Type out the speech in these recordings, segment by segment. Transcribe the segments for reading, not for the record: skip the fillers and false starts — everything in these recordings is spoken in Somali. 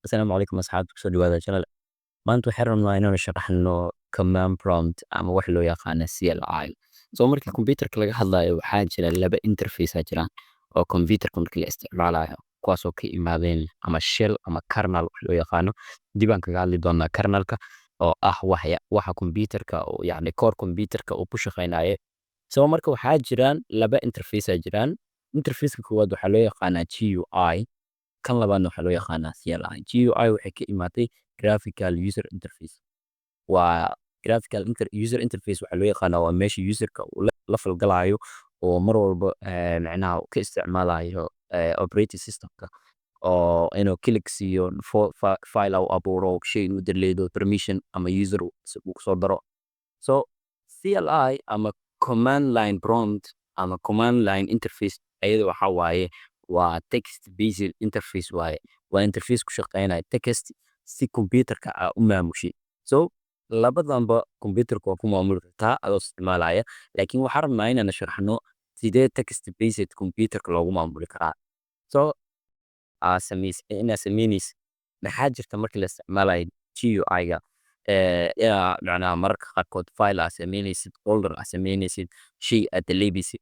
Asalaamu calaykum asxaabta kusoo dhawaada channel. Maanta waxaan rabnaa inaan sharaxno command prompt ama wax loo yaqaan CLI. Markii computerka laga hadlayo waxaa jira laba interface jiraan oo computerka markii la isticmaalayo kuwaas oo ka imaadeen ama shell ama kernel wax loo yaqaano. Dib aan kaga hadli doonaa kernelka oo ah waxa computerka oo yacni core computerka uu ku shaqeynayo. Marka waxaa jiraan laba interface jiraan. Interface koowaad waxaa loo yaqaanaa GUI, kan labaadna waxaa loo yaqaanaa CLI. GUI waxay ka imaatay graphical user interface. Waa graphical user interface waxaa loo yaqaanaa waa meesha userka uu la falgalayo oo mar walba macnaha ka isticmaalayo operating systemka oo inuu click siiyo file au abuuro shay inuu deleedo permission ama user uu soo daro. CLI ama command line prompt ama command line interface ayada waxa waaye waa text based interface waaye. Waa interface ku shaqeynaya text si computerka u maamushi. Labadanba computerka waa ku maamuli kartaa adoo isticmaalaya, laakiin waxaan rabnaa inaan sharaxno sidee text based computerka loogu maamuli karaa. Inaa sameynaysid maxaa jirta markii la isticmaalayo GUI-ga macnaha mararka qaarkood file aad sameynaysid, folder aad sameynaysid, shay aad deleebaysid.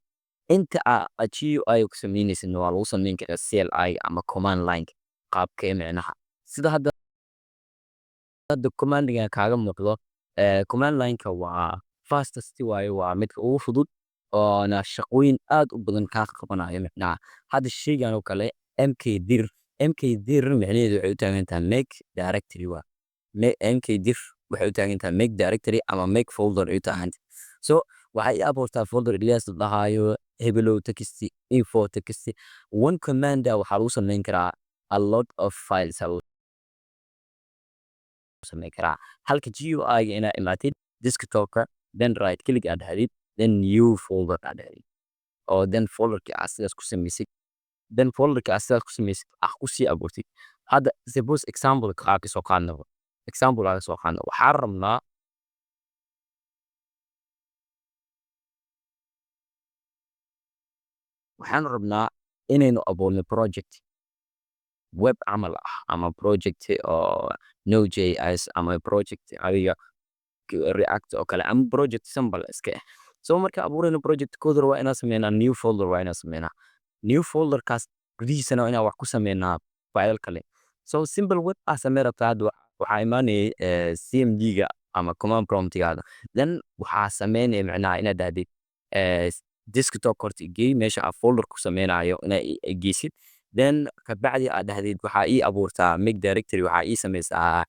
Inta aad GUI ku sameynaysid waa lagu sameyn karaa CLI ama command line qaabka macnaha. Sida hadda command-ga kaaga muuqdo command line-ka waa fastest waaye, waa midka ugu fudud oo shaqooyin aad u badan ka qabanayo macnaha. Hadda shaygan oo kale mkdir macnaheedu waxay u taagan tahay make directory waa. mkdir waxay u taagan tahay make directory ama make folder ay u taagan tahay. waxay abuurtaa folder Ilyas la dhahayo hebelow text info text. One command waxaa lagu sameyn karaa a lot of files sameyn karaa. Halka GUI-ga inaa imaatid desktop-ka, then right click aad dhahdid, then new folder aad dhahdid. Oo then folderka aad sidaas ku sameysid. Then folderka aad sidaas ku sameysid ku sii abuurtid. Hadda suppose example ka soo qaadno. Example aan soo qaadno. Waxaan rabnaa inaynu abuurno project web camal ama project oo Node.js ama project adiga React oo kale ama project simple iska ah. Marka abuurayno project coder waa inaan sameynaa new folder waa inaan sameynaa. New folder-kaas gudihiisana waa inaan wax ku sameynaa file kale. Simple web sameyn rabtaa hadda waxaa imaanaya CMD-ga ama command prompt-gaada. Then waxaa sameynaya macnaha inaad dhahdid desktop horta geey meesha aad folder ku sameynayo inaa geysid. Then kabacdi aad dhahdid waxaa ii abuurtaa make directory waxaa ii sameysaa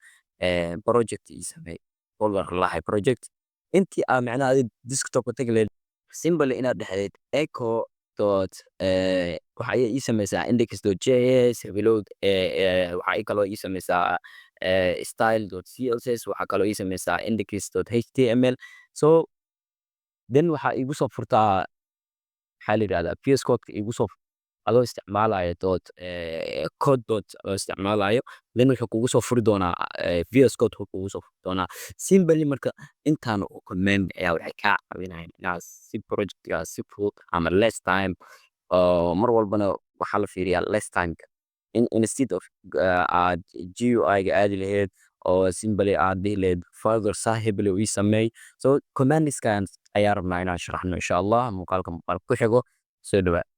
project ii samey folder lahayd project. Intii aad macnaha desktop-ka tagi lahayd simple inaad dhahdid echo waxaa ii sameysaa index.js hebelow waxaa kaloo ii sameysaa style.css waxaa kaloo ii sameysaa index.html. Then waxaa igu soo furtaa maxaa la yidhahdaa vscode igu soo adoo isticmaalayo code isticmaalayo, then wuxuu kugu soo furi doonaa vscode kugu soo furi doonaa. Simply marka intaan oo command ayaa waxay ka caawinayaan inaad si project-ga si fudud ama less time mar walbana waxaa la fiiriyaa less time instead of aad GUI-ga aadi lahayd oo simply aad dhihi lahayd folder hebelow ii sameey. Command-iskan ayaa rabnaa inaan sharaxno insha Allah muuqaalka ku xigo. Soo dhawaad.